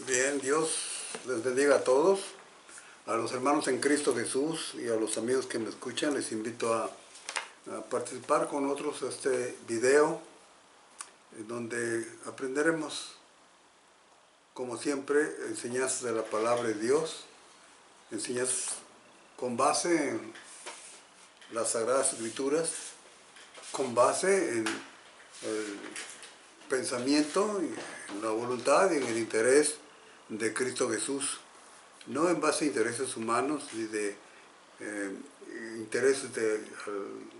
Bien, Dios les bendiga a todos, a los hermanos en Cristo Jesús y a los amigos que me escuchan. Les invito a participar con otros este video, en donde aprenderemos, como siempre, enseñanzas de la palabra de Dios, enseñanzas con base en las Sagradas Escrituras, con base en el pensamiento, en la voluntad y en el interés de Cristo Jesús, no en base a intereses humanos ni de intereses de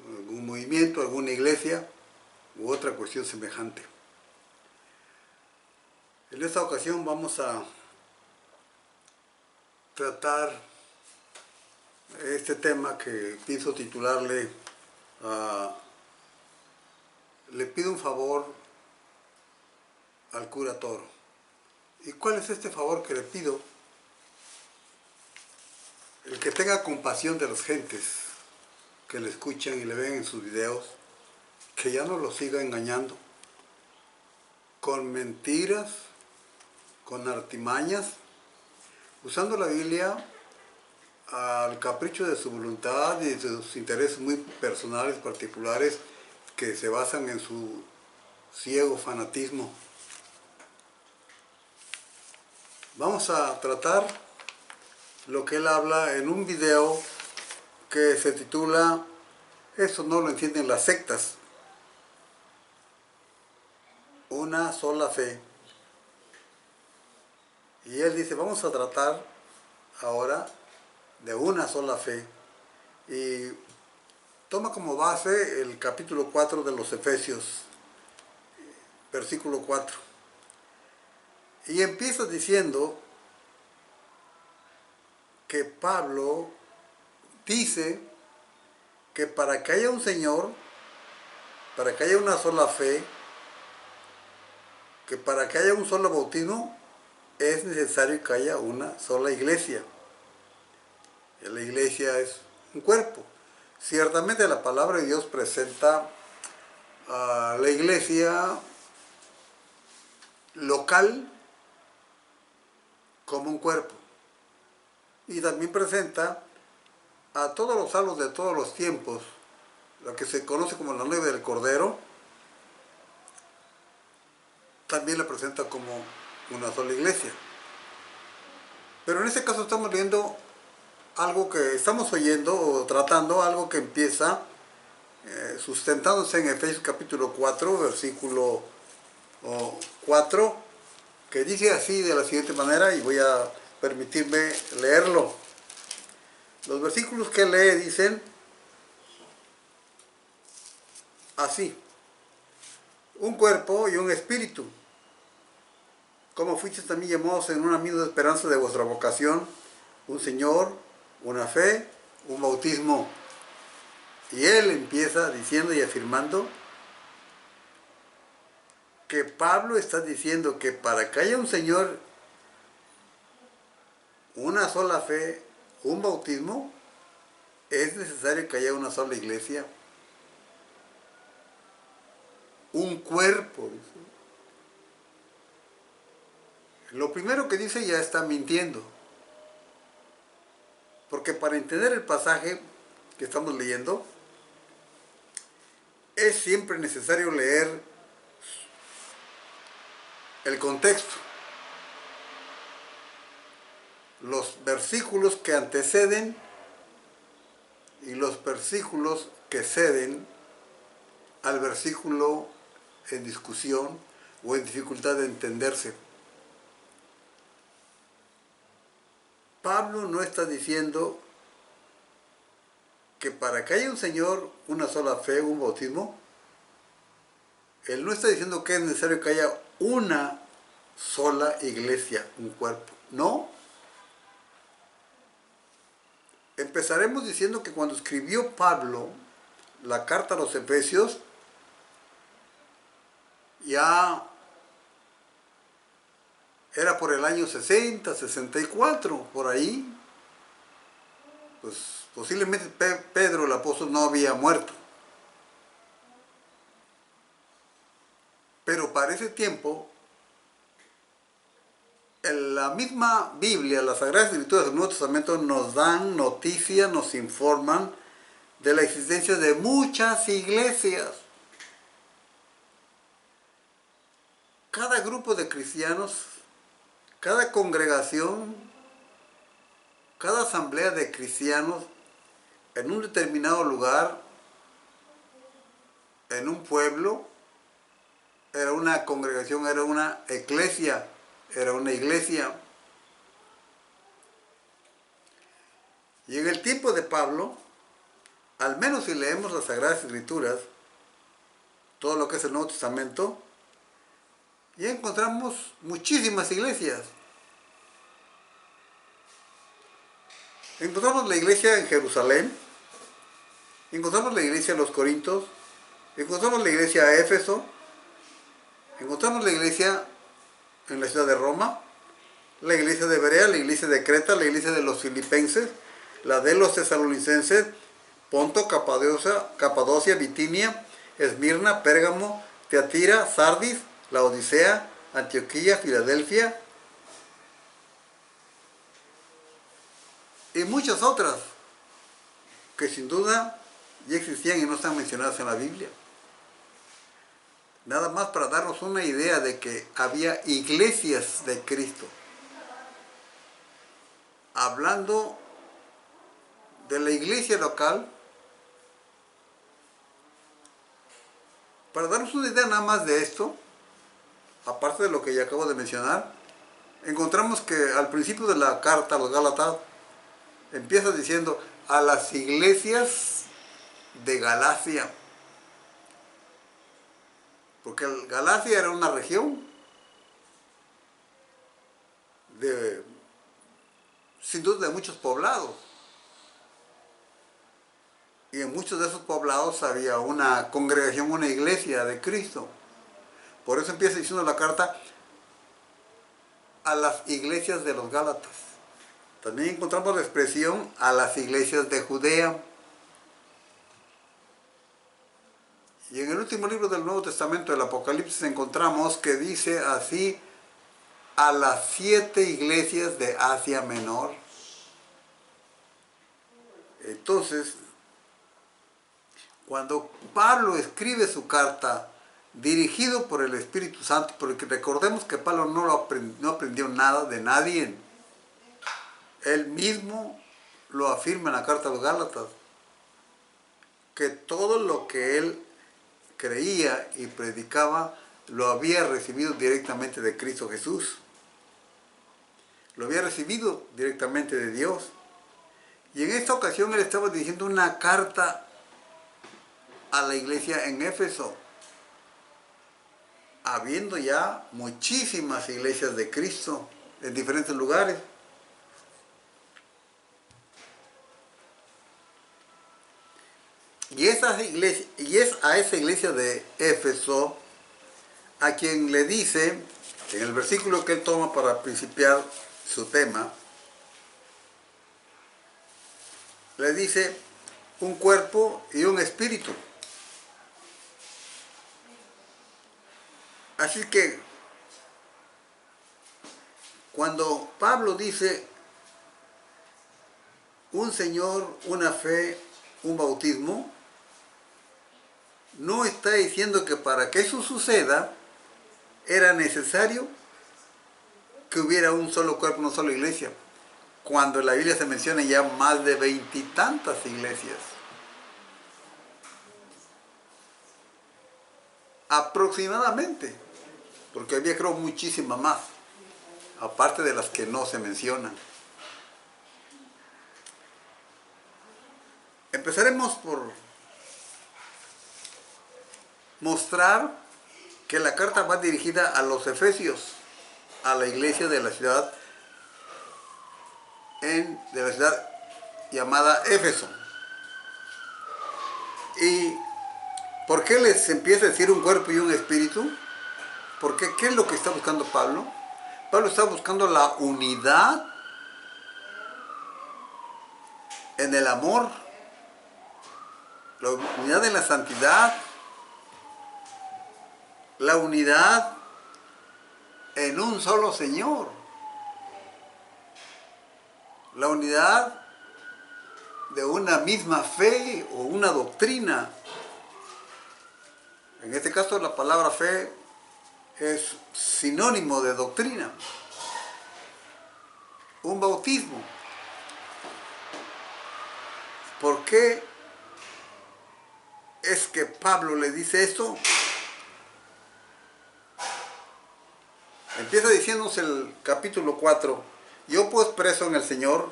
algún movimiento, alguna iglesia u otra cuestión semejante. En esta ocasión vamos a tratar este tema que pienso titularle Le pido un favor al cura Toro. ¿Y cuál es este favor que le pido? El que tenga compasión de las gentes que le escuchan y le ven en sus videos, que ya no los siga engañando con mentiras, con artimañas, usando la Biblia al capricho de su voluntad y de sus intereses muy personales, particulares, que se basan en su ciego fanatismo. Vamos a tratar lo que él habla en un video que se titula "Eso no lo entienden las sectas, una sola fe". Y él dice, vamos a tratar ahora de una sola fe. Y toma como base el capítulo 4 de los Efesios, versículo 4. Y empieza diciendo que Pablo dice que para que haya un Señor, para que haya una sola fe, que para que haya un solo bautismo, es necesario que haya una sola iglesia. Y la iglesia es un cuerpo. Ciertamente la palabra de Dios presenta a la iglesia local como un cuerpo. Y también presenta a todos los salvos de todos los tiempos, lo que se conoce como la novia del Cordero, también la presenta como una sola iglesia. Pero en este caso estamos viendo algo que estamos oyendo o tratando, algo que empieza sustentándose en Efesios capítulo 4, versículo 4, que dice así de la siguiente manera, y voy a permitirme leerlo. Los versículos que lee dicen así: un cuerpo y un espíritu, como fuisteis también llamados en una misma esperanza de vuestra vocación, un Señor, una fe, un bautismo. Y él empieza diciendo y afirmando que Pablo está diciendo que para que haya un Señor, una sola fe, un bautismo, es necesario que haya una sola iglesia, un cuerpo, dice. Lo primero que dice ya está mintiendo, porque para entender el pasaje que estamos leyendo, es siempre necesario leer el contexto, los versículos que anteceden y los versículos que ceden al versículo en discusión o en dificultad de entenderse. Pablo no está diciendo que para que haya un Señor, una sola fe, un bautismo. Él no está diciendo que es necesario que haya una sola iglesia, un cuerpo. No. Empezaremos diciendo que cuando escribió Pablo la carta a los Efesios, ya era por el año 60, 64, por ahí. Pues posiblemente Pedro el apóstol no había muerto. Pero para ese tiempo, la misma Biblia, las Sagradas Escrituras del Nuevo Testamento nos dan noticias, nos informan de la existencia de muchas iglesias. Cada grupo de cristianos, cada congregación, cada asamblea de cristianos en un determinado lugar, en un pueblo, era una congregación, era una eclesia, era una iglesia. Y en el tiempo de Pablo, al menos si leemos las Sagradas Escrituras, todo lo que es el Nuevo Testamento, ya encontramos muchísimas iglesias. Encontramos la iglesia en Jerusalén, encontramos la iglesia en los Corintios, encontramos la iglesia en Éfeso, encontramos la iglesia en la ciudad de Roma, la iglesia de Berea, la iglesia de Creta, la iglesia de los Filipenses, la de los Tesalonicenses, Ponto, Capadocia, Bitinia, Esmirna, Pérgamo, Teatira, Sardis, la Odisea, Antioquía, Filadelfia y muchas otras que sin duda ya existían y no están mencionadas en la Biblia. Nada más para darnos una idea de que había iglesias de Cristo. Hablando de la iglesia local, para darnos una idea nada más de esto, aparte de lo que ya acabo de mencionar, encontramos que al principio de la carta a los Gálatas empieza diciendo a las iglesias de Galacia, porque Galacia era una región sin duda de muchos poblados, y en muchos de esos poblados había una congregación, una iglesia de Cristo. Por eso empieza diciendo la carta a las iglesias de los Gálatas. También encontramos la expresión a las iglesias de Judea. Y en el último libro del Nuevo Testamento, el Apocalipsis, encontramos que dice así a las 7 iglesias de Asia Menor. Entonces, cuando Pablo escribe su carta dirigido por el Espíritu Santo, porque recordemos que Pablo no aprendió nada de nadie, él mismo lo afirma en la carta a los Gálatas, que todo lo que él creía y predicaba lo había recibido directamente de Cristo Jesús, lo había recibido directamente de Dios. Y en esta ocasión él estaba dirigiendo una carta a la iglesia en Éfeso, habiendo ya muchísimas iglesias de Cristo en diferentes lugares. Y es a esa iglesia de Éfeso a quien le dice, en el versículo que él toma para principiar su tema, le dice un cuerpo y un espíritu. Así que cuando Pablo dice un Señor, una fe, un bautismo, no está diciendo que para que eso suceda era necesario que hubiera un solo cuerpo, una sola iglesia, cuando en la Biblia se mencionan ya más de 20 y tantas iglesias. Aproximadamente, porque había creo muchísimas más, aparte de las que no se mencionan. Empezaremos por mostrar que la carta va dirigida a los efesios, a la iglesia de la ciudad llamada Éfeso. ¿Y por qué les empieza a decir un cuerpo y un espíritu? Porque ¿qué es lo que está buscando Pablo? Pablo está buscando la unidad en el amor, la unidad en la santidad, la unidad en un solo Señor. la unidad de una misma fe o una doctrina. En este caso la palabra fe es sinónimo de doctrina. Un bautismo. ¿Por qué es que Pablo le dice esto? Empieza diciéndonos el capítulo 4. Yo pues preso en el Señor,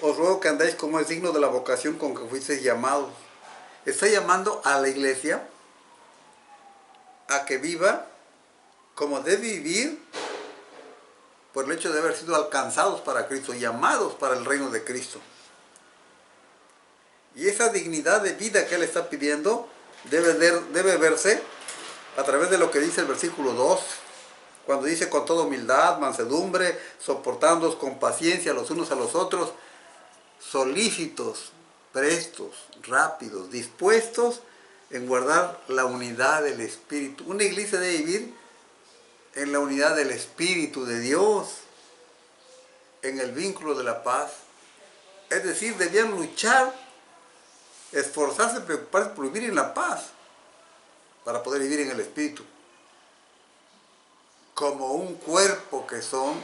os ruego que andéis como es digno de la vocación con que fuisteis llamados. Está llamando a la iglesia a que viva como debe vivir por el hecho de haber sido alcanzados para Cristo, llamados para el reino de Cristo. Y esa dignidad de vida que Él está pidiendo debe verse a través de lo que dice el versículo 2, cuando dice con toda humildad, mansedumbre, soportándoos con paciencia los unos a los otros, solícitos, prestos, rápidos, dispuestos en guardar la unidad del Espíritu. Una iglesia debe vivir en la unidad del Espíritu de Dios, en el vínculo de la paz. Es decir, debían luchar, esforzarse, preocuparse por vivir en la paz, para poder vivir en el Espíritu. Como un cuerpo que son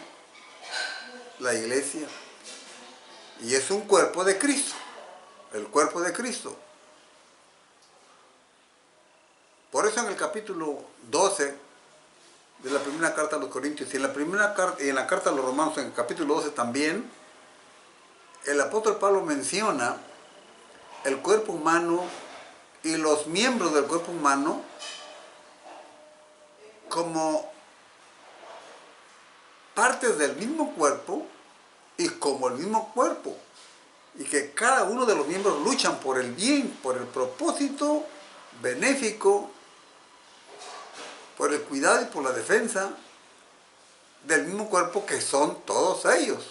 la iglesia. Y es un cuerpo de Cristo, el cuerpo de Cristo. Por eso en el capítulo 12 de la primera carta a los Corintios y en la carta a los Romanos, en el capítulo 12 también, el apóstol Pablo menciona el cuerpo humano y los miembros del cuerpo humano como partes del mismo cuerpo y como el mismo cuerpo, y que cada uno de los miembros luchan por el bien, por el propósito benéfico, por el cuidado y por la defensa del mismo cuerpo, que son todos ellos,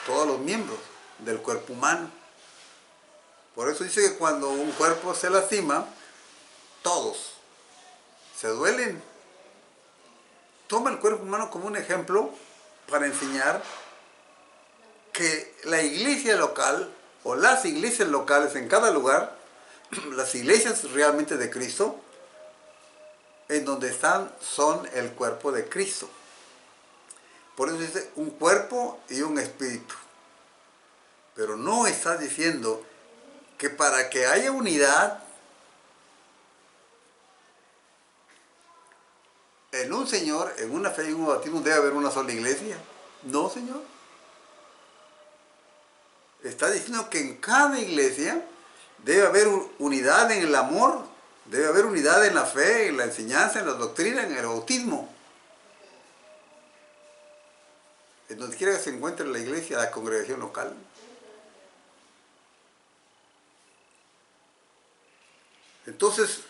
todos los miembros del cuerpo humano. Por eso dice que cuando un cuerpo se lastima, todos se duelen. Toma el cuerpo humano como un ejemplo para enseñar que la iglesia local o las iglesias locales en cada lugar, las iglesias realmente de Cristo, en donde están son el cuerpo de Cristo. Por eso dice un cuerpo y un espíritu. Pero no está diciendo que para que haya unidad en un Señor, en una fe y un bautismo debe haber una sola iglesia. No, Señor. Está diciendo que en cada iglesia debe haber unidad en el amor, debe haber unidad en la fe, en la enseñanza, en la doctrina, en el bautismo. En donde quiera que se encuentre la iglesia, la congregación local. Entonces,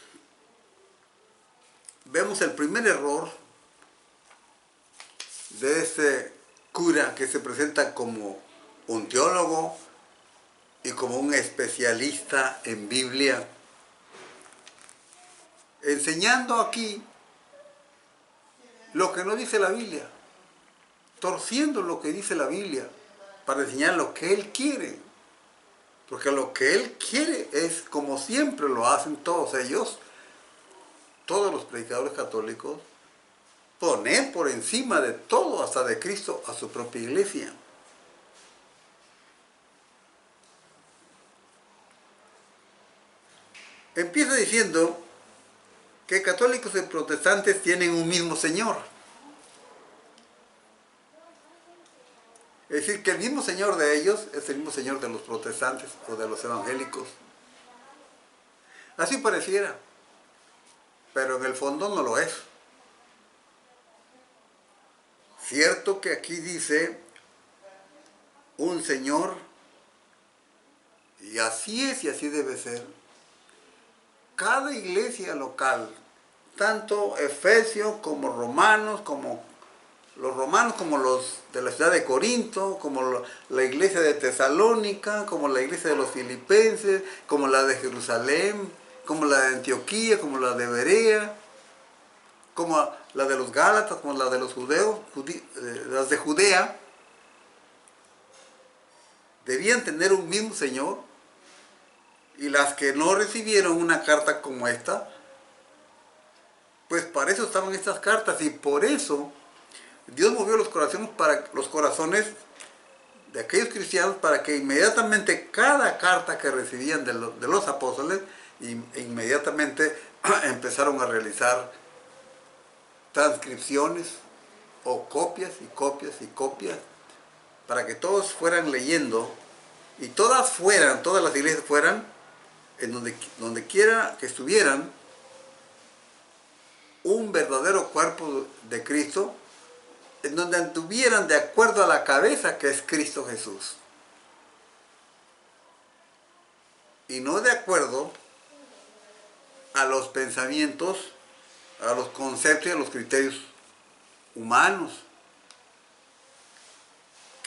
vemos el primer error de este cura que se presenta como un teólogo y como un especialista en Biblia, enseñando aquí lo que no dice la Biblia, torciendo lo que dice la Biblia para enseñar lo que él quiere. Porque lo que él quiere es, como siempre lo hacen todos ellos, todos los predicadores católicos, poner por encima de todo, hasta de Cristo, a su propia iglesia. Empieza diciendo que católicos y protestantes tienen un mismo Señor. Es decir, que el mismo Señor de ellos es el mismo Señor de los protestantes o de los evangélicos. Así pareciera, pero en el fondo no lo es. Cierto que aquí dice un Señor, y así es y así debe ser. Cada iglesia local, tanto Efesios como Romanos, como los romanos, como los de la ciudad de Corinto, como la iglesia de Tesalónica, como la iglesia de los filipenses, como la de Jerusalén, como la de Antioquía, como la de Berea, como la de los Gálatas, como la de los judeos, las de Judea, debían tener un mismo Señor, y las que no recibieron una carta como esta, pues para eso estaban estas cartas, y por eso Dios movió los corazones de aquellos cristianos para que inmediatamente cada carta que recibían de los apóstoles, inmediatamente empezaron a realizar transcripciones o copias y copias y copias, para que todos fueran leyendo y todas las iglesias fueran, en donde quiera que estuvieran, un verdadero cuerpo de Cristo, en donde anduvieran de acuerdo a la cabeza que es Cristo Jesús, y no de acuerdo a los pensamientos, a los conceptos y a los criterios humanos,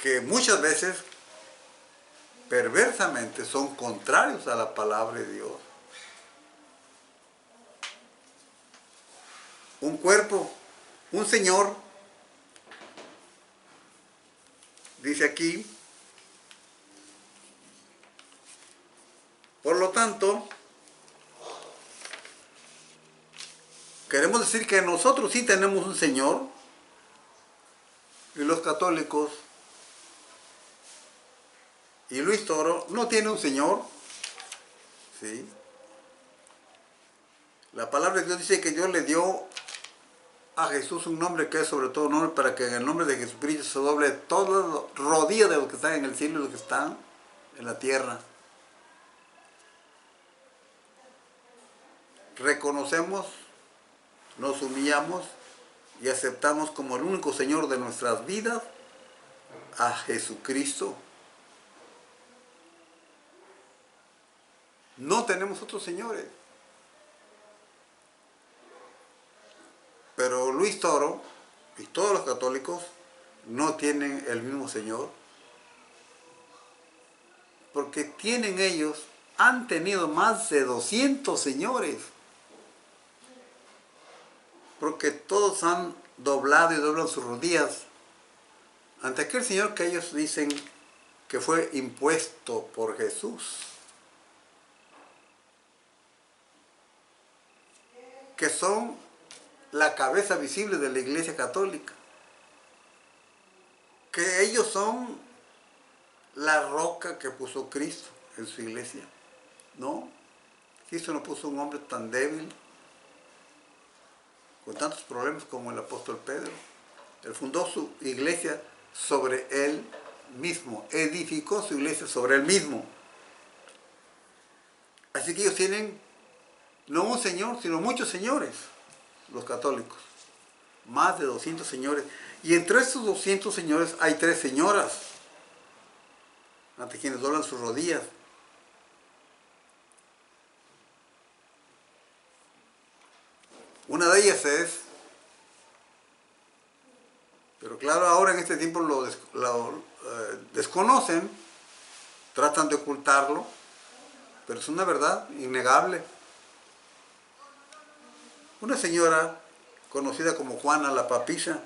que muchas veces perversamente son contrarios a la palabra de Dios. Un cuerpo, un Señor, dice aquí. Por lo tanto, queremos decir que nosotros sí tenemos un Señor, y los católicos y Luis Toro no tiene un Señor, ¿sí? La palabra de Dios dice que Dios le dio a Jesús un nombre que es sobre todo nombre, para que en el nombre de Jesucristo se doble todas las rodillas de los que están en el cielo y los que están en la tierra. Reconocemos, nos humillamos y aceptamos como el único Señor de nuestras vidas a Jesucristo. No tenemos otros señores. Pero Luis Toro y todos los católicos no tienen el mismo Señor, porque han tenido más de 200 señores, porque todos han doblado y doblan sus rodillas ante aquel Señor que ellos dicen que fue impuesto por Jesús, que son la cabeza visible de la Iglesia Católica, que ellos son la roca que puso Cristo en su iglesia. No, Cristo no puso un hombre tan débil, con tantos problemas como el apóstol Pedro. Él fundó su iglesia sobre él mismo, edificó su iglesia sobre él mismo. Así que ellos tienen no un señor, sino muchos señores, los católicos. Más de 200 señores. Y entre estos 200 señores hay 3 señoras, ante quienes doblan sus rodillas. Una de ellas es, pero claro, ahora en este tiempo lo desconocen, tratan de ocultarlo, pero es una verdad innegable. Una señora conocida como Juana la Papisa,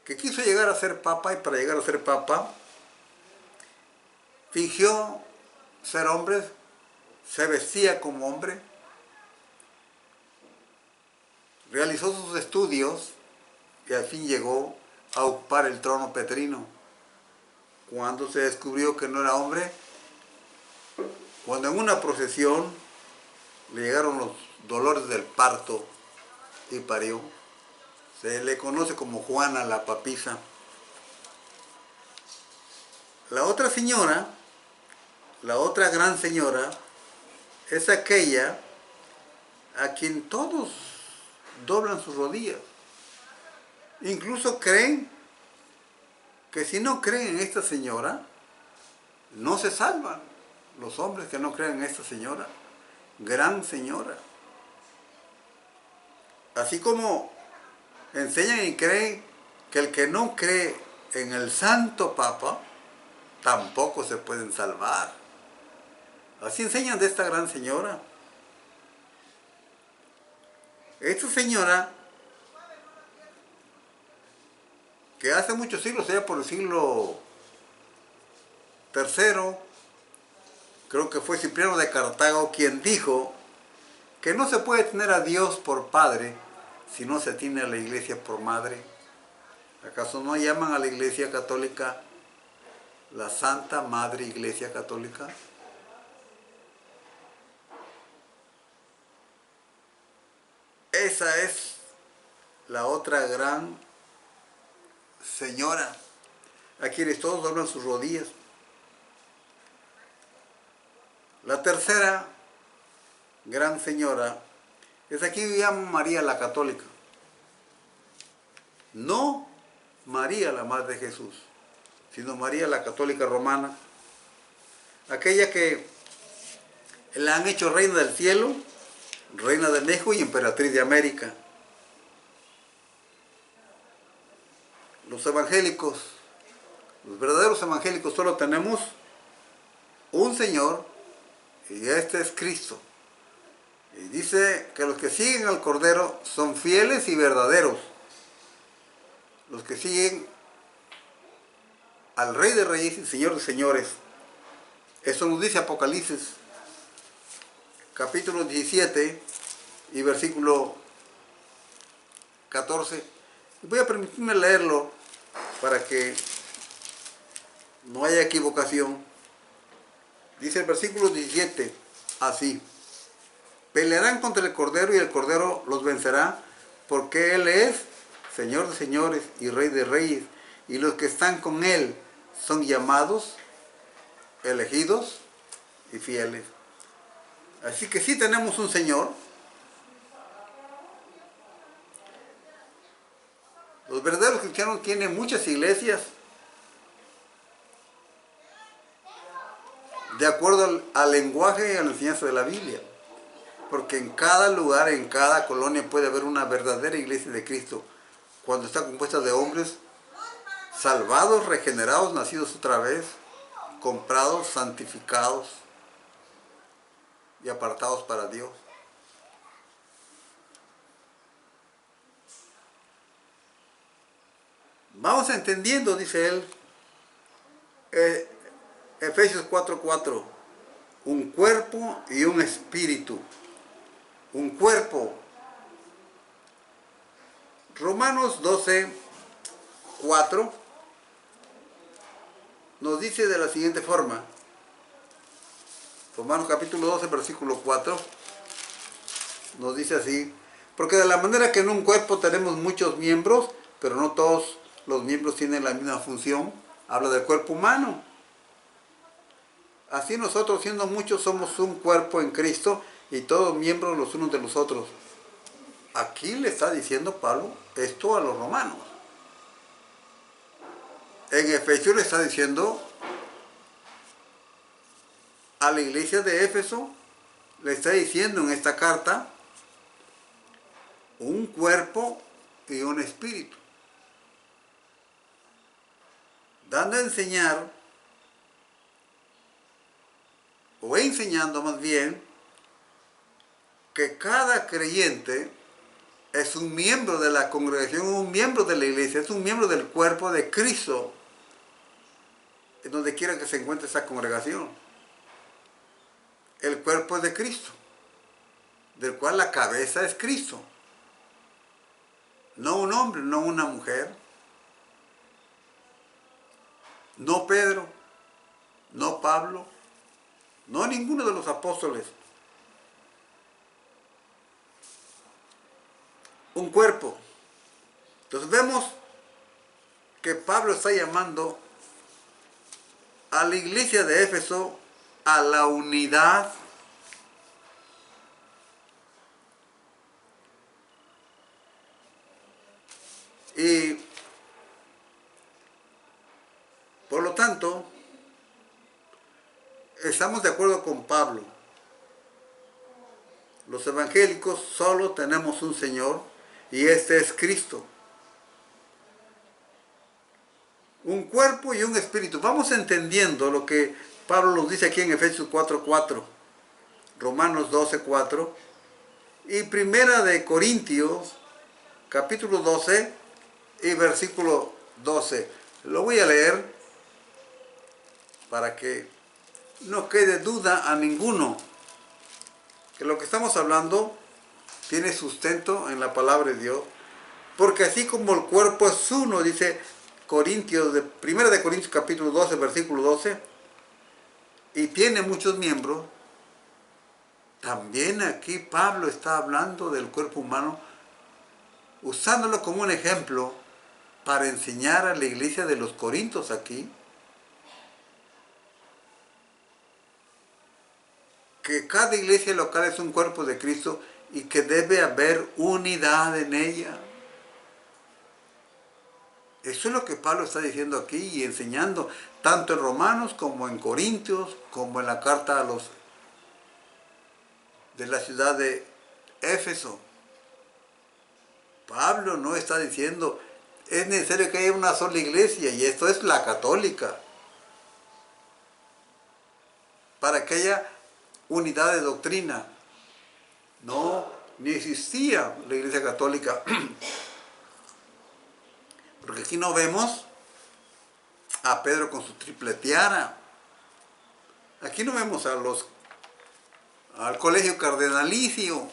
que quiso llegar a ser papa, y para llegar a ser papa fingió ser hombre, se vestía como hombre, realizó sus estudios y al fin llegó a ocupar el trono petrino. Cuando se descubrió que no era hombre, cuando en una procesión le llegaron los dolores del parto y parió, se le conoce como Juana la Papisa. La otra señora, la otra gran señora, es aquella a quien todos doblan sus rodillas. Incluso creen que si no creen en esta señora, no se salvan. Los hombres que no creen en esta señora, gran señora. Así como enseñan y creen que el que no cree en el Santo Papa, tampoco se pueden salvar. Así enseñan de esta gran señora. Esta señora, que hace muchos siglos, ya por el siglo Tercero, creo que fue Cipriano de Cartago quien dijo que no se puede tener a Dios por padre si no se tiene a la iglesia por madre. ¿Acaso no llaman a la iglesia católica la Santa Madre Iglesia Católica? Esa es la otra gran señora a quienes todos doblan sus rodillas. La tercera gran señora es aquí que llaman María la Católica. No María la Madre de Jesús, sino María la Católica Romana. Aquella que la han hecho reina del cielo, reina de México y emperatriz de América. Los evangélicos, los verdaderos evangélicos, solo tenemos un Señor y este es Cristo. Y dice que los que siguen al Cordero son fieles y verdaderos. Los que siguen al Rey de Reyes y Señor de Señores. Eso nos dice Apocalipsis, capítulo 17 y versículo 14. Y voy a permitirme leerlo para que no haya equivocación. Dice el versículo 17, así: pelearán contra el Cordero y el Cordero los vencerá, porque Él es Señor de señores y Rey de reyes, y los que están con Él son llamados, elegidos y fieles. Así que sí tenemos un Señor. Los verdaderos cristianos tienen muchas iglesias, de acuerdo al lenguaje y a la enseñanza de la Biblia. Porque en cada lugar, en cada colonia puede haber una verdadera iglesia de Cristo, cuando está compuesta de hombres salvados, regenerados, nacidos otra vez, comprados, santificados y apartados para Dios. Vamos entendiendo, dice él, Efesios 4:4, un cuerpo y un espíritu. Un cuerpo. Romanos 12:4 nos dice de la siguiente forma. Romanos capítulo 12, versículo 4 nos dice así: porque de la manera que en un cuerpo tenemos muchos miembros, pero no todos los miembros tienen la misma función. Habla del cuerpo humano. Así nosotros, siendo muchos, somos un cuerpo en Cristo y todos miembros los unos de los otros. Aquí le está diciendo Pablo esto a los romanos. En Efesios le está diciendo a la iglesia de Éfeso, le está diciendo en esta carta, un cuerpo y un espíritu. Dando a enseñar, o enseñando más bien, que cada creyente es un miembro de la congregación, un miembro de la iglesia, es un miembro del cuerpo de Cristo, en donde quiera que se encuentre esa congregación. El cuerpo es de Cristo, del cual la cabeza es Cristo. No un hombre, no una mujer, no Pedro, no Pablo, no ninguno de los apóstoles. Un cuerpo. Entonces vemos que Pablo está llamando a la iglesia de Éfeso a la unidad y por lo tanto estamos de acuerdo con Pablo. Los evangélicos solo tenemos un Señor y este es Cristo. Un cuerpo y un espíritu. Vamos entendiendo lo que Pablo nos dice aquí en Efesios 4:4, Romanos 12:4 y Primera de Corintios capítulo 12 y versículo 12. Lo voy a leer para que no quede duda a ninguno que lo que estamos hablando tiene sustento en la palabra de Dios, porque así como el cuerpo es uno, dice Corintios, 1 de Corintios capítulo 12, versículo 12, y tiene muchos miembros, también aquí Pablo está hablando del cuerpo humano, usándolo como un ejemplo para enseñar a la iglesia de los Corintios aquí, que cada iglesia local es un cuerpo de Cristo y que debe haber unidad en ella. Eso es lo que Pablo está diciendo aquí y enseñando, tanto en Romanos como en Corintios, como en la carta a los de la ciudad de Éfeso. Pablo no está diciendo, es necesario que haya una sola iglesia, y esto es la católica, para que haya unidad de doctrina. No, ni existía la iglesia católica, porque aquí no vemos a Pedro con su triple tiara. Aquí no vemos al colegio cardenalicio.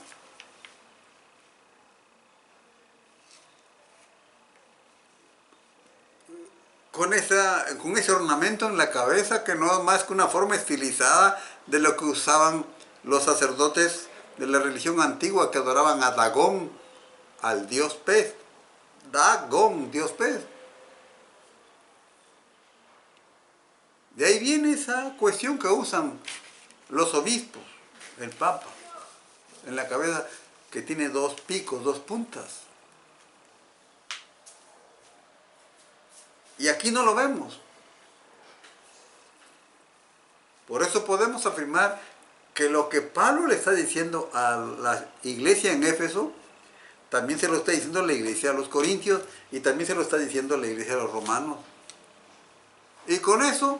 Con ese ornamento en la cabeza que no es más que una forma estilizada de lo que usaban los sacerdotes de la religión antigua que adoraban a Dagón, al dios pez. Dagón, dios pez. De ahí viene esa cuestión que usan los obispos, el Papa, en la cabeza, que tiene dos picos, dos puntas. Y aquí no lo vemos. Por eso podemos afirmar que lo que Pablo le está diciendo a la iglesia en Éfeso, también se lo está diciendo a la iglesia a los Corintios y también se lo está diciendo a la iglesia a los romanos. Y con eso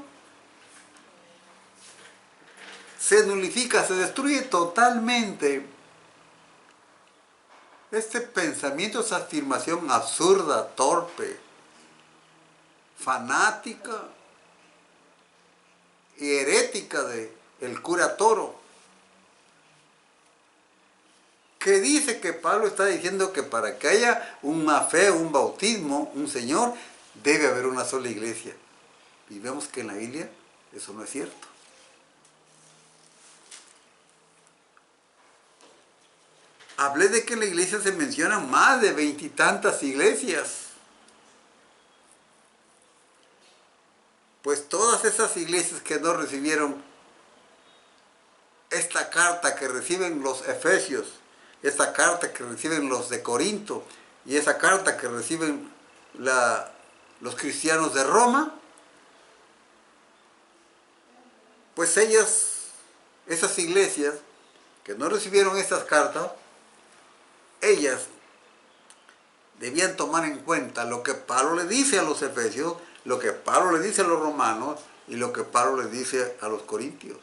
se nulifica, se destruye totalmente este pensamiento, esa afirmación absurda, torpe, fanática y herética de el cura Toro, que dice que Pablo está diciendo que para que haya una fe, un bautismo, un Señor, debe haber una sola iglesia. Y vemos que en la Biblia eso no es cierto. Hablé de que en la iglesia se mencionan más de 20 y tantas iglesias. Pues todas esas iglesias que no recibieron esta carta que reciben los efesios, esta carta que reciben los de Corinto y esa carta que reciben los cristianos de Roma, pues esas iglesias que no recibieron estas cartas, ellas debían tomar en cuenta lo que Pablo le dice a los efesios, lo que Pablo le dice a los romanos y lo que Pablo le dice a los corintios.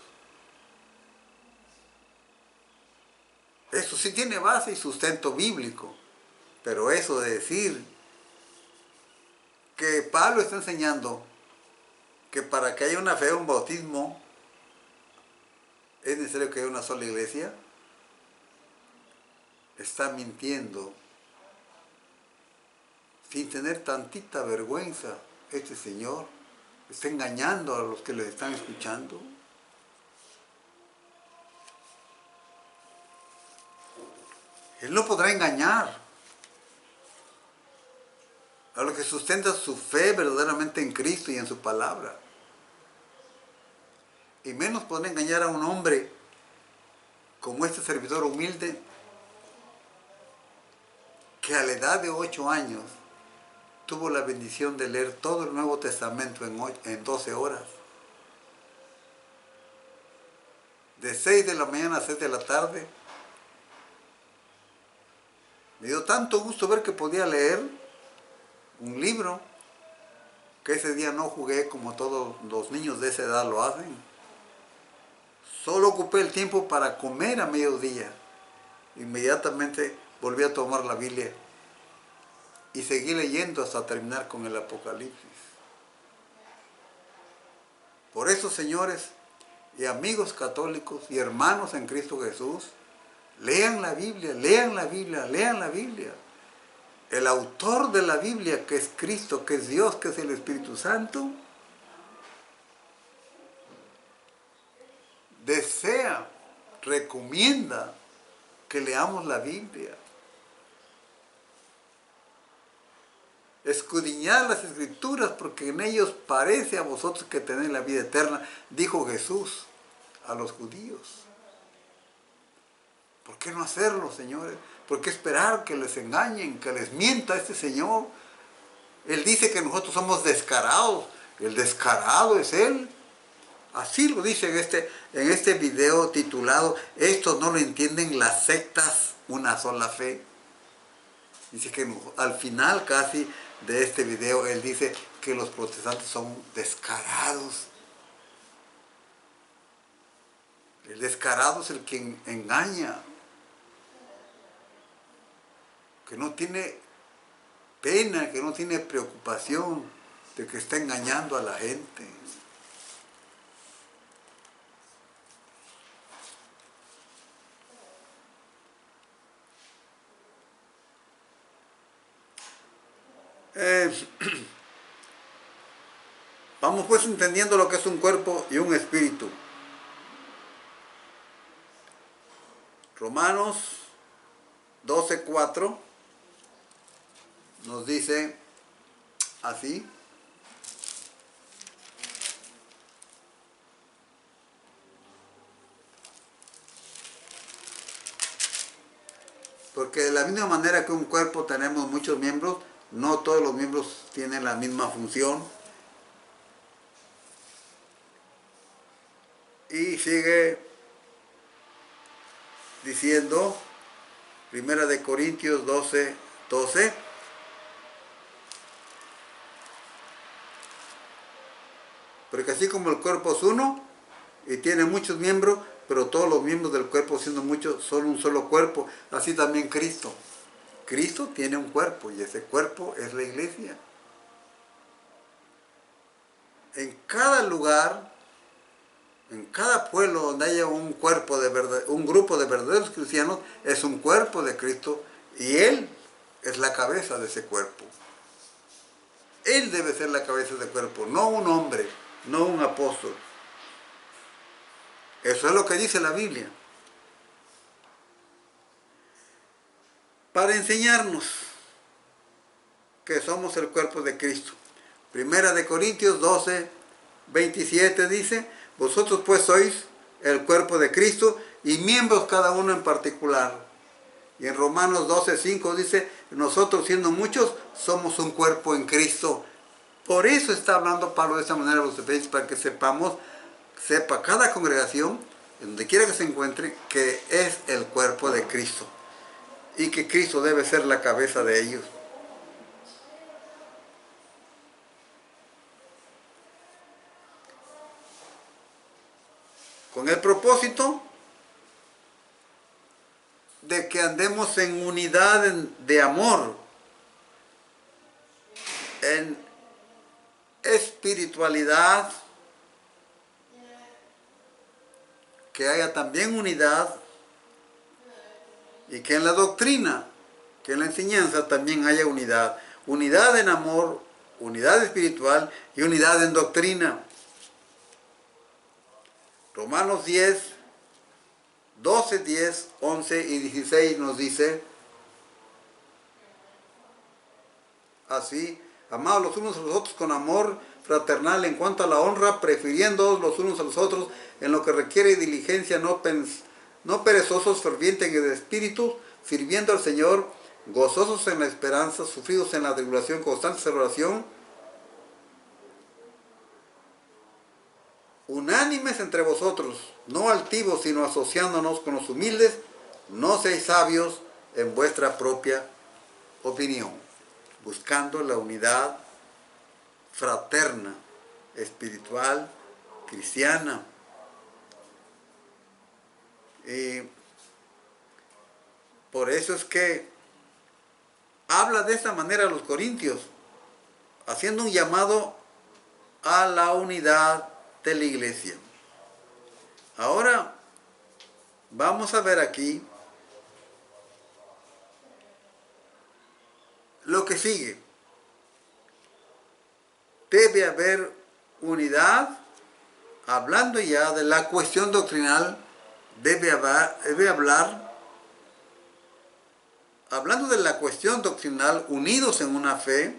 Eso sí tiene base y sustento bíblico, pero eso de decir que Pablo está enseñando que para que haya una fe, un bautismo, es necesario que haya una sola iglesia, está mintiendo sin tener tantita vergüenza. Este señor está engañando a los que le están escuchando. Él no podrá engañar a los que sustentan su fe verdaderamente en Cristo y en su palabra. Y menos podrá engañar a un hombre como este servidor humilde, que a la edad de 8 años tuvo la bendición de leer todo el Nuevo Testamento en 12 horas. De 6 de la mañana a 6 de la tarde. Me dio tanto gusto ver que podía leer un libro, que ese día no jugué como todos los niños de esa edad lo hacen. Solo ocupé el tiempo para comer a mediodía. Inmediatamente volví a tomar la Biblia y seguí leyendo hasta terminar con el Apocalipsis. Por eso, señores y amigos católicos y hermanos en Cristo Jesús, lean la Biblia, lean la Biblia, lean la Biblia. El autor de la Biblia, que es Cristo, que es Dios, que es el Espíritu Santo, desea, recomienda que leamos la Biblia. Escudriñad las Escrituras, porque en ellos parece a vosotros que tenéis la vida eterna, dijo Jesús a los judíos. ¿Por qué no hacerlo, señores? ¿Por qué esperar que les engañen, que les mienta este Señor? Él dice que nosotros somos descarados. El descarado es Él. Así lo dice en este video titulado "Esto no lo entienden las sectas, una sola fe". Dice que al final casi de este video él dice que los protestantes son descarados. El descarado es el que engaña, que no tiene pena, que no tiene preocupación de que está engañando a la gente. Vamos pues entendiendo lo que es un cuerpo y un espíritu. Romanos 12:4 nos dice así: porque de la misma manera que un cuerpo tenemos muchos miembros, no todos los miembros tienen la misma función. Y sigue diciendo, 1 Corintios 12:12, porque así como el cuerpo es uno y tiene muchos miembros, pero todos los miembros del cuerpo, siendo muchos, son un solo cuerpo, así también Cristo. Cristo tiene un cuerpo y ese cuerpo es la iglesia. En cada lugar, en cada pueblo donde haya un grupo de verdaderos cristianos, es un cuerpo de Cristo y Él es la cabeza de ese cuerpo. Él debe ser la cabeza del cuerpo, no un hombre, no un apóstol. Eso es lo que dice la Biblia. Para enseñarnos que somos el cuerpo de Cristo. 1 Corintios 12:27 dice: vosotros pues sois el cuerpo de Cristo y miembros cada uno en particular. Y en Romanos 12:5 dice: nosotros siendo muchos somos un cuerpo en Cristo. Por eso está hablando Pablo de esta manera a los efesios, para que sepa cada congregación, en donde quiera que se encuentre, que es el cuerpo de Cristo y que Cristo debe ser la cabeza de ellos. Con el propósito de que andemos en unidad de amor, en espiritualidad, que haya también unidad, y que en la doctrina, que en la enseñanza también haya unidad. Unidad en amor, unidad espiritual y unidad en doctrina. Romanos 10, 11 y 16 nos dice así: amados los unos a los otros con amor fraternal en cuanto a la honra, prefiriendo los unos a los otros en lo que requiere diligencia, no perezosos, fervientes en el espíritu, sirviendo al Señor, gozosos en la esperanza, sufridos en la tribulación, constantes en oración, unánimes entre vosotros, no altivos, sino asociándonos con los humildes, no seáis sabios en vuestra propia opinión, buscando la unidad fraterna, espiritual, cristiana. Y por eso es que habla de esta manera a los corintios, haciendo un llamado a la unidad de la iglesia. Ahora vamos a ver aquí lo que sigue. Debe haber unidad, hablando ya de la cuestión doctrinal, hablando de la cuestión doctrinal, unidos en una fe,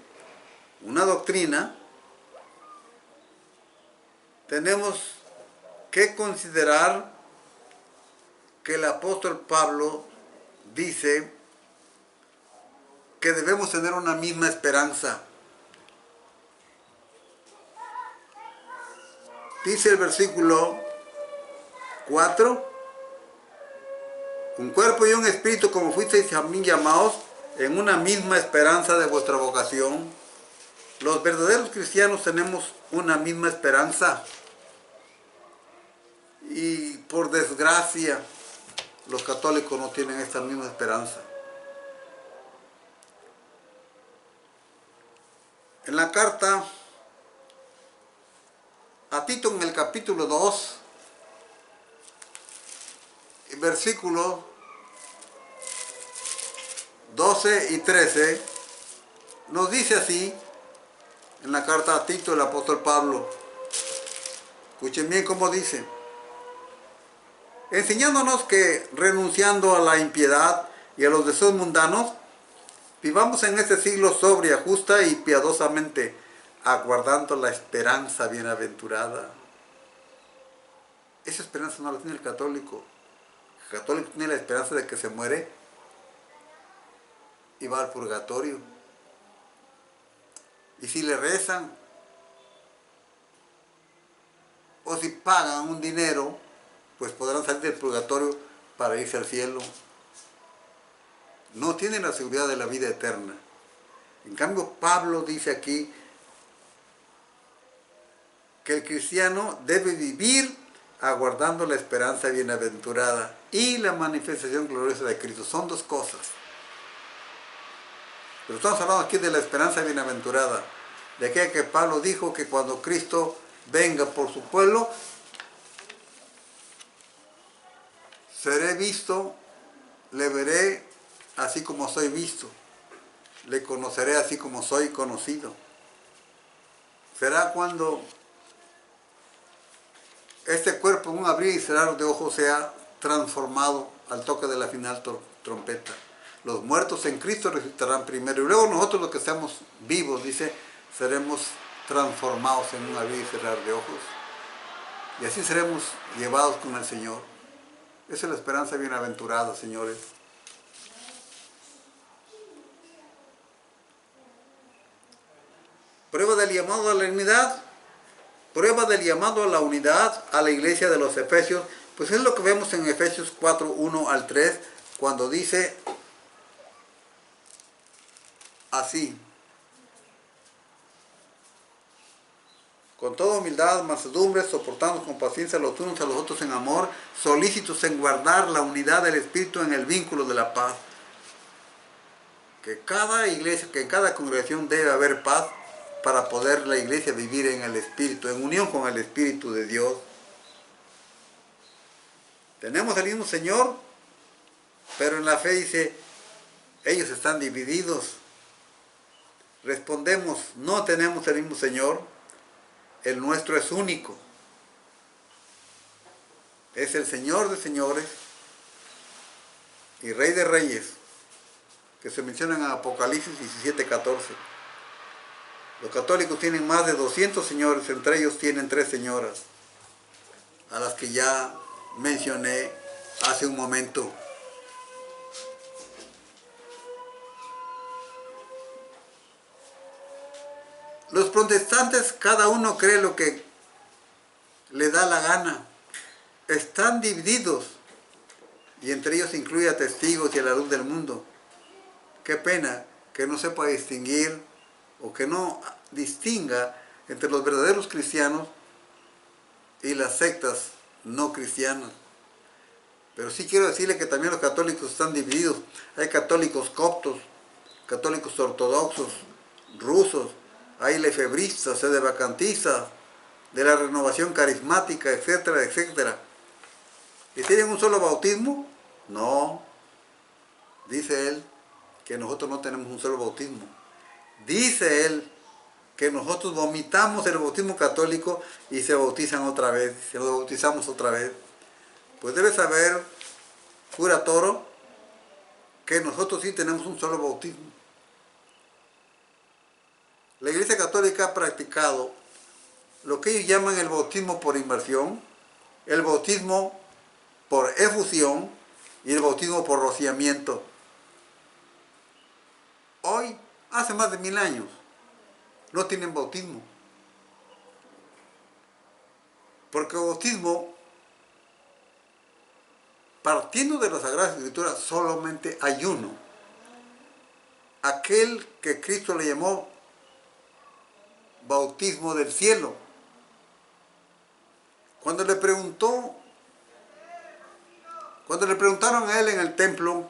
una doctrina, tenemos que considerar que el apóstol Pablo dice que debemos tener una misma esperanza. Dice el versículo 4, un cuerpo y un espíritu como fuisteis también llamados en una misma esperanza de vuestra vocación. Los verdaderos cristianos tenemos una misma esperanza. Y por desgracia, los católicos no tienen esta misma esperanza. En la carta a Tito, en el capítulo 2, versículos 12 y 13, nos dice así, en la carta a Tito, el apóstol Pablo. Escuchen bien cómo dice: enseñándonos que, renunciando a la impiedad y a los deseos mundanos, vivamos en este siglo sobria, justa y piadosamente, aguardando la esperanza bienaventurada. Esa esperanza no la tiene el católico. El católico tiene la esperanza de que se muere y va al purgatorio. Y si le rezan, o si pagan un dinero, pues podrán salir del purgatorio para irse al cielo. No tienen la seguridad de la vida eterna. En cambio, Pablo dice aquí que el cristiano debe vivir aguardando la esperanza bienaventurada y la manifestación gloriosa de Cristo. Son dos cosas. Pero estamos hablando aquí de la esperanza bienaventurada, de aquella que Pablo dijo que cuando Cristo venga por su pueblo, seré visto, le veré así como soy visto, le conoceré así como soy conocido. Será cuando este cuerpo, en un abrir y cerrar de ojos, sea transformado al toque de la final trompeta. Los muertos en Cristo resucitarán primero, y luego nosotros los que estamos vivos, dice, seremos transformados en un abrir y cerrar de ojos, y así seremos llevados con el Señor. Esa es la esperanza bienaventurada, señores. Prueba del llamado a la unidad. Prueba del llamado a la unidad a la iglesia de los Efesios. Pues es lo que vemos en Efesios 4, 1 al 3, cuando dice así: con toda humildad, mansedumbre, soportando con paciencia los unos a los otros en amor, solícitos en guardar la unidad del Espíritu en el vínculo de la paz. Que cada iglesia, que en cada congregación debe haber paz para poder la iglesia vivir en el Espíritu, en unión con el Espíritu de Dios. Tenemos el mismo Señor, pero en la fe dice, ellos están divididos. Respondemos, no tenemos el mismo Señor, el nuestro es único. Es el Señor de señores y Rey de reyes, que se mencionan en Apocalipsis 17, 14. Los católicos tienen más de 200 señores, entre ellos tienen 3 señoras, a las que ya mencioné hace un momento. Los protestantes, cada uno cree lo que le da la gana. Están divididos, y entre ellos incluye a testigos y a la luz del mundo. Qué pena que no sepa distinguir, o que no distinga entre los verdaderos cristianos y las sectas no cristianas. Pero sí quiero decirle que también los católicos están divididos. Hay católicos coptos, católicos ortodoxos, rusos, hay lefebristas, sedevacantistas, de la renovación carismática, etcétera, etcétera. ¿Y tienen un solo bautismo? No, dice él que nosotros no tenemos un solo bautismo. Dice él que nosotros vomitamos el bautismo católico y se bautizan otra vez, se bautizamos otra vez. Pues debe saber, cura Toro, que nosotros sí tenemos un solo bautismo. La Iglesia Católica ha practicado lo que ellos llaman el bautismo por inmersión, el bautismo por efusión y el bautismo por rociamiento. Hoy, hace más de 1000 años, no tienen bautismo. Porque el bautismo, partiendo de las Sagradas Escrituras, solamente hay uno. Aquel que Cristo le llamó bautismo del cielo. Cuando le preguntaron a él en el templo,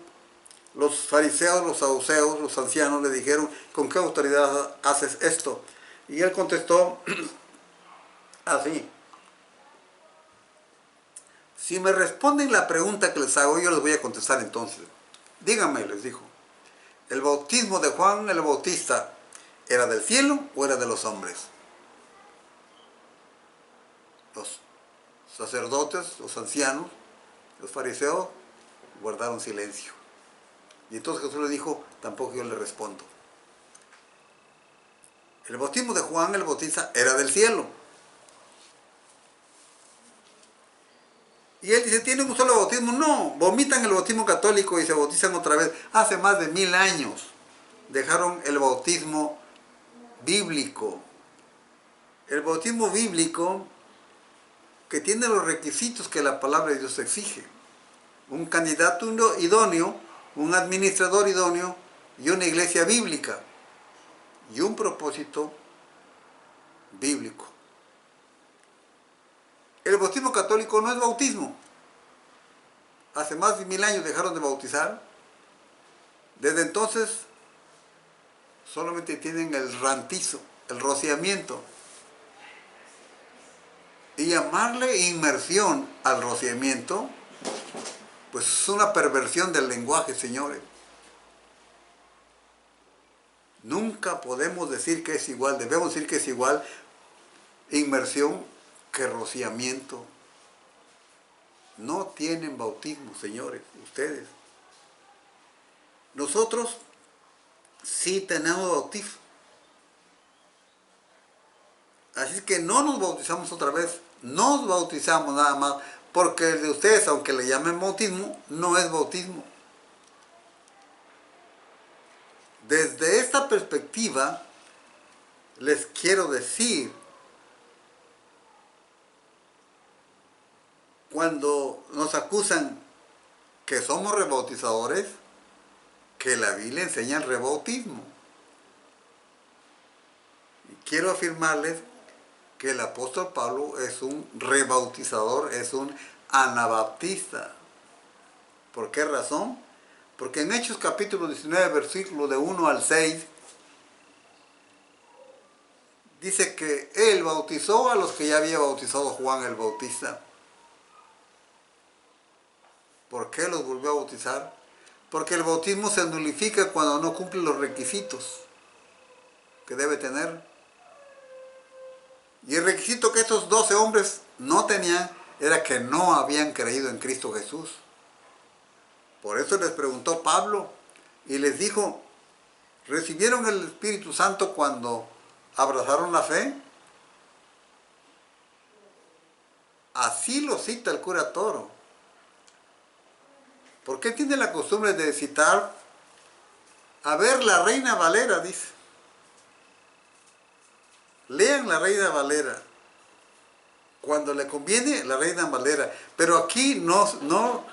los fariseos, los saduceos, los ancianos le dijeron, ¿con qué autoridad haces esto? Y él contestó así: si me responden la pregunta que les hago, yo les voy a contestar entonces. Díganme, les dijo, ¿el bautismo de Juan el Bautista era del cielo o era de los hombres? Los sacerdotes, los ancianos, los fariseos guardaron silencio. Y entonces Jesús le dijo, tampoco yo le respondo. El bautismo de Juan el Bautista era del cielo. Y él dice, ¿tienen un solo bautismo? No, vomitan el bautismo católico y se bautizan otra vez. Hace más de 1000 años dejaron el bautismo bíblico. El bautismo bíblico que tiene los requisitos que la palabra de Dios exige. Un candidato idóneo, un administrador idóneo y una iglesia bíblica. Y un propósito bíblico. El bautismo católico no es bautismo. Hace más de 1000 años dejaron de bautizar. Desde entonces solamente tienen el rantizo, el rociamiento. Y llamarle inmersión al rociamiento, pues es una perversión del lenguaje, señores. Nunca podemos decir que es igual, debemos decir que es igual inmersión que rociamiento. No tienen bautismo, señores, ustedes. Nosotros sí tenemos bautismo. Así que no nos bautizamos otra vez, nos bautizamos nada más, porque el de ustedes, aunque le llamen bautismo, no es bautismo. Desde esta perspectiva, les quiero decir, cuando nos acusan que somos rebautizadores, que la Biblia enseña el rebautismo. Y quiero afirmarles que el apóstol Pablo es un rebautizador, es un anabaptista. ¿Por qué razón? Porque en Hechos capítulo 19, versículo de 1 al 6, dice que él bautizó a los que ya había bautizado Juan el Bautista. ¿Por qué los volvió a bautizar? Porque el bautismo se nulifica cuando no cumple los requisitos que debe tener. Y el requisito que estos 12 hombres no tenían era que no habían creído en Cristo Jesús. Por eso les preguntó Pablo y les dijo, ¿recibieron el Espíritu Santo cuando abrazaron la fe? Así lo cita el cura Toro. ¿Por qué tiene la costumbre de citar? A ver, la Reina Valera dice. Lean la Reina Valera. Cuando le conviene, la Reina Valera. Pero aquí no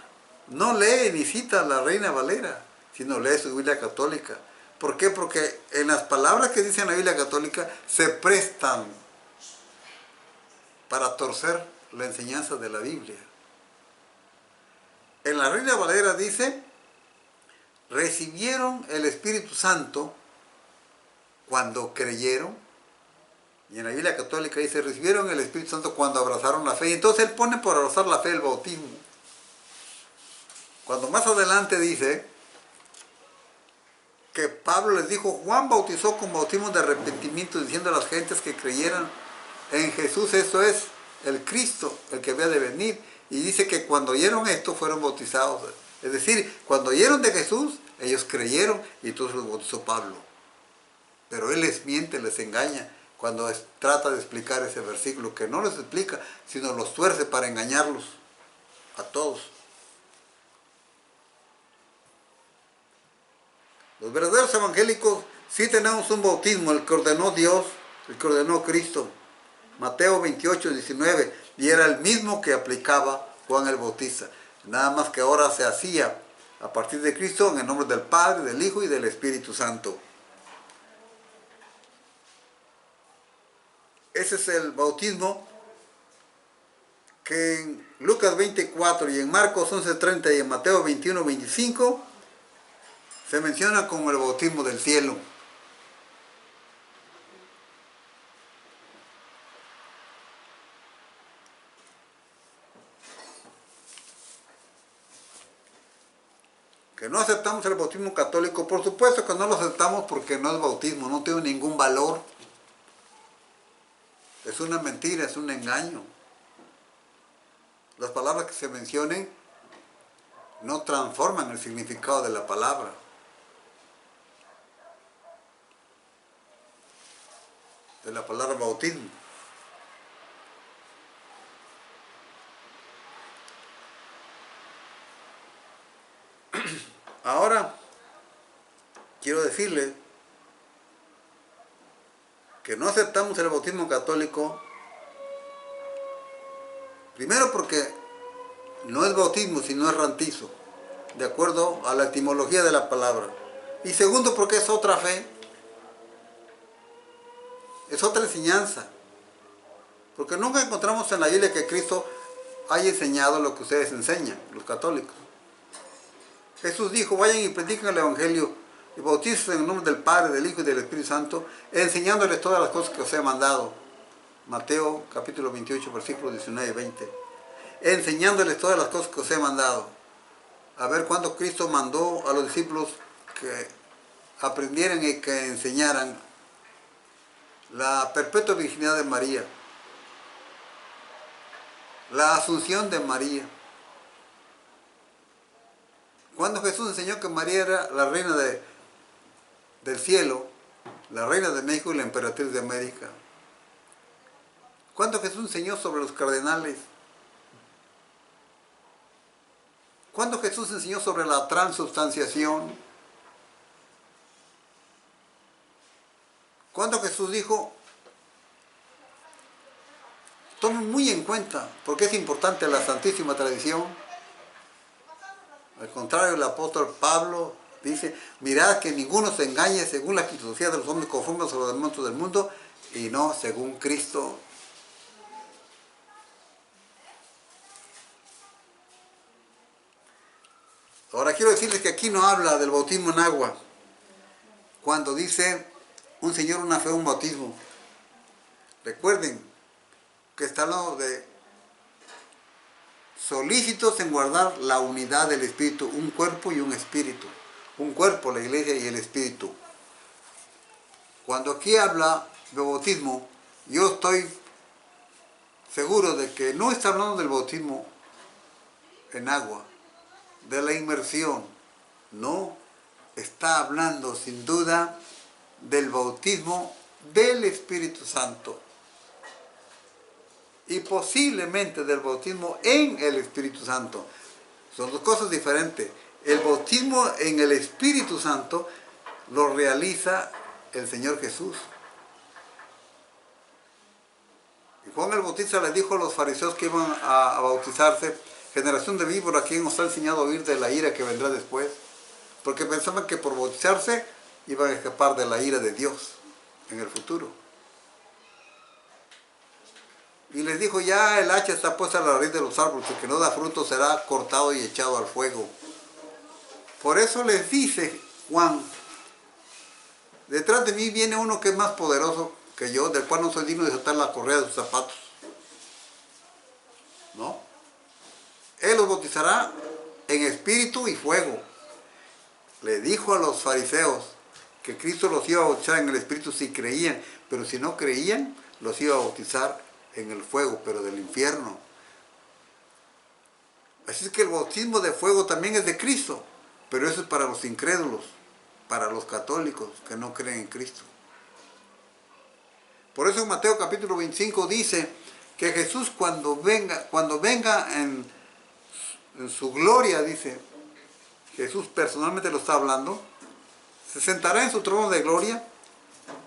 lee ni cita la Reina Valera, sino lee su Biblia católica. ¿Por qué? Porque en las palabras que dice en la Biblia católica se prestan para torcer la enseñanza de la Biblia. En la Reina Valera dice, recibieron el Espíritu Santo cuando creyeron. Y en la Biblia católica dice, recibieron el Espíritu Santo cuando abrazaron la fe. Y entonces él pone por abrazar la fe el bautismo. Cuando más adelante dice que Pablo les dijo, Juan bautizó con bautismo de arrepentimiento, diciendo a las gentes que creyeran en Jesús, esto es, el Cristo, el que había de venir. Y dice que cuando oyeron esto fueron bautizados. Es decir, cuando oyeron de Jesús, ellos creyeron y entonces los bautizó Pablo. Pero él les miente, les engaña cuando trata de explicar ese versículo, que no les explica, sino los tuerce para engañarlos a todos. Los verdaderos evangélicos sí tenemos un bautismo, el que ordenó Dios, el que ordenó Cristo. Mateo 28, 19, y era el mismo que aplicaba Juan el Bautista. Nada más que ahora se hacía a partir de Cristo en el nombre del Padre, del Hijo y del Espíritu Santo. Ese es el bautismo que en Lucas 24 y en Marcos 11:30 y en Mateo 21:25 se menciona como el bautismo del cielo. Que no aceptamos el bautismo católico, por supuesto que no lo aceptamos porque no es bautismo, no tiene ningún valor. Es una mentira, es un engaño. Las palabras que se mencionen no transforman el significado de la palabra. De la palabra bautismo. Ahora, quiero decirles que no aceptamos el bautismo católico, primero porque no es bautismo, sino es rantizo, de acuerdo a la etimología de la palabra. Y segundo porque es otra fe, es otra enseñanza. Porque nunca encontramos en la Biblia que Cristo haya enseñado lo que ustedes enseñan, los católicos. Jesús dijo, vayan y prediquen el Evangelio y bautícense en el nombre del Padre, del Hijo y del Espíritu Santo, enseñándoles todas las cosas que os he mandado. Mateo capítulo 28, versículos 19 y 20. Enseñándoles todas las cosas que os he mandado. A ver cuándo Cristo mandó a los discípulos que aprendieran y que enseñaran la perpetua virginidad de María, la asunción de María. Cuando Jesús enseñó que María era la reina del cielo, la reina de México y la emperatriz de América. Cuando Jesús enseñó sobre los cardenales. Cuando Jesús enseñó sobre la transubstanciación. Cuando Jesús dijo, tomen muy en cuenta, porque es importante la santísima tradición. Al contrario, el apóstol Pablo dice, mirad que ninguno se engañe según la filosofía de los hombres conformes a los elementos del mundo y no según Cristo. Ahora quiero decirles que aquí no habla del bautismo en agua. Cuando dice un señor, una fe, un bautismo. Recuerden que está hablando de solícitos en guardar la unidad del Espíritu, un cuerpo y un espíritu. Un cuerpo, la iglesia y el espíritu. Cuando aquí habla de bautismo, yo estoy seguro de que no está hablando del bautismo en agua, de la inmersión. No, está hablando sin duda del bautismo del Espíritu Santo. Y posiblemente del bautismo en el Espíritu Santo. Son dos cosas diferentes. El bautismo en el Espíritu Santo lo realiza el Señor Jesús. Y Juan el Bautista les dijo a los fariseos que iban a bautizarse, generación de víboras, ¿quién os ha enseñado a huir de la ira que vendrá después? Porque pensaban que por bautizarse iban a escapar de la ira de Dios en el futuro. Y les dijo, ya el hacha está puesta a la raíz de los árboles, el que no da fruto será cortado y echado al fuego. Por eso les dice Juan, detrás de mí viene uno que es más poderoso que yo, del cual no soy digno de desatar la correa de sus zapatos. ¿No? Él los bautizará en espíritu y fuego. Le dijo a los fariseos que Cristo los iba a bautizar en el espíritu si creían, pero si no creían, los iba a bautizar en el fuego, pero del infierno. Así es que el bautismo de fuego también es de Cristo, pero eso es para los incrédulos, para los católicos que no creen en Cristo. Por eso en Mateo capítulo 25 dice que Jesús cuando venga en su gloria, dice, Jesús personalmente lo está hablando, se sentará en su trono de gloria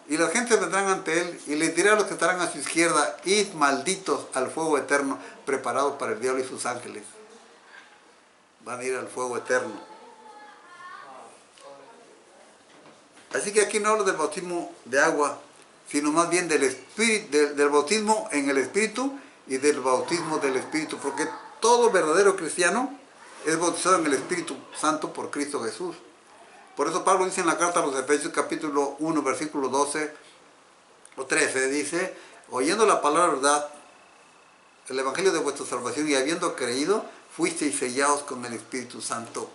y la gente vendrán ante él y les dirá a los que estarán a su izquierda: id malditos al fuego eterno preparado para el diablo y sus ángeles. Van a ir al fuego eterno. Así que aquí no hablo del bautismo de agua, sino más bien del bautismo en el Espíritu y del bautismo del Espíritu, porque todo verdadero cristiano es bautizado en el Espíritu Santo por Cristo Jesús. Por eso Pablo dice en la carta a los Efesios capítulo 1 versículo 12 o 13, dice: oyendo la palabra verdad, el evangelio de vuestra salvación, y habiendo creído, fuisteis sellados con el Espíritu Santo.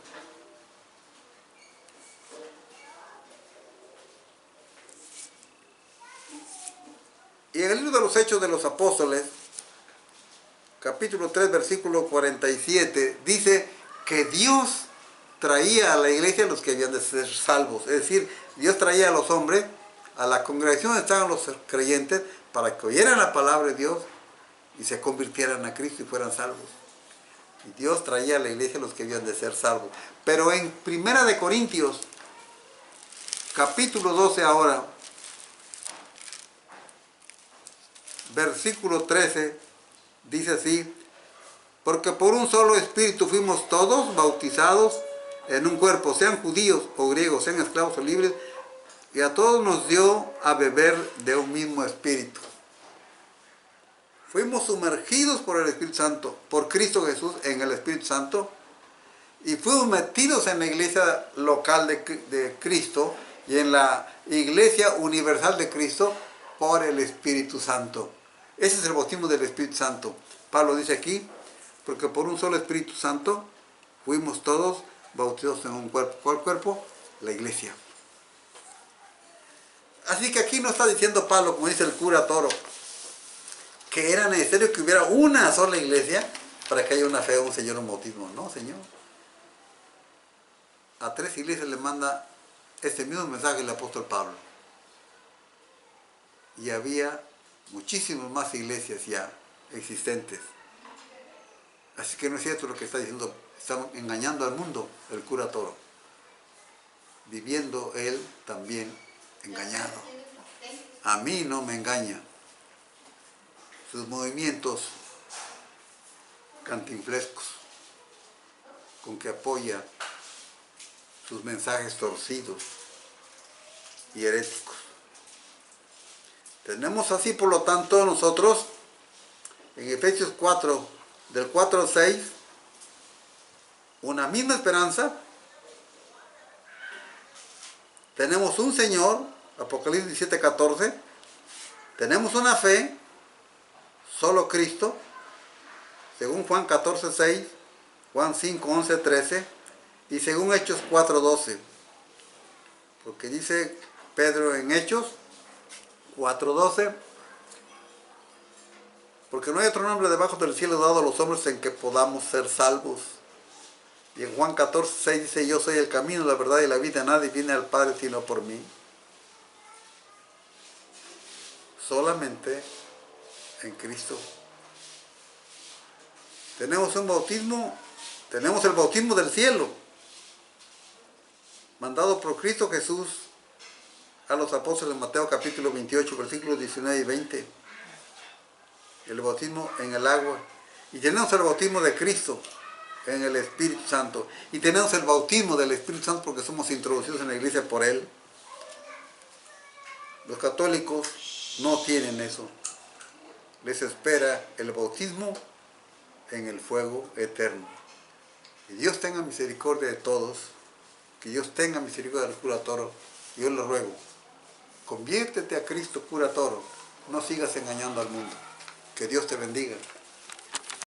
Y en el libro de los Hechos de los Apóstoles, capítulo 3, versículo 47, dice que Dios traía a la iglesia a los que habían de ser salvos. Es decir, Dios traía a los hombres, a la congregación donde estaban los creyentes, para que oyeran la palabra de Dios y se convirtieran a Cristo y fueran salvos. Y Dios traía a la iglesia a los que habían de ser salvos. Pero en Primera de Corintios, capítulo 12 ahora, versículo 13, dice así: porque por un solo espíritu fuimos todos bautizados en un cuerpo, sean judíos o griegos, sean esclavos o libres, y a todos nos dio a beber de un mismo espíritu. Fuimos sumergidos por el Espíritu Santo, por Cristo Jesús en el Espíritu Santo, y fuimos metidos en la iglesia local de Cristo y en la iglesia universal de Cristo por el Espíritu Santo. Ese es el bautismo del Espíritu Santo. Pablo dice aquí: porque por un solo Espíritu Santo fuimos todos bautizados en un cuerpo. ¿Cuál cuerpo? La iglesia. Así que aquí no está diciendo Pablo, como dice el cura Toro, que era necesario que hubiera una sola iglesia para que haya una fe, un Señor, un bautismo. No, Señor. A 3 iglesias le manda este mismo mensaje el apóstol Pablo. Y había muchísimas más iglesias ya existentes. Así que no es cierto lo que está diciendo. Están engañando al mundo, el cura Toro. Viviendo él también engañado. A mí no me engaña. Sus movimientos cantinflescos con que apoya sus mensajes torcidos y heréticos. Tenemos así, por lo tanto, nosotros en Efesios 4, del 4 al 6, una misma esperanza. Tenemos un Señor, Apocalipsis 17, 14. Tenemos una fe, solo Cristo, según Juan 14, 6, Juan 5, 11, 13, y según Hechos 4, 12. Porque dice Pedro en Hechos 4, 12: porque no hay otro nombre debajo del cielo dado a los hombres en que podamos ser salvos. Y en Juan 14, 6 dice: yo soy el camino, la verdad y la vida, nadie viene al Padre sino por mí. Solamente en Cristo. Tenemos un bautismo, tenemos el bautismo del cielo, mandado por Cristo Jesús a los apóstoles en Mateo capítulo 28, versículos 19 y 20. El bautismo en el agua. Y tenemos el bautismo de Cristo en el Espíritu Santo. Y tenemos el bautismo del Espíritu Santo porque somos introducidos en la iglesia por Él. Los católicos no tienen eso. Les espera el bautismo en el fuego eterno. Que Dios tenga misericordia de todos. Que Dios tenga misericordia del cura Toro. Yo le ruego Conviértete a Cristo cura todo. No sigas engañando al mundo. Que Dios te bendiga.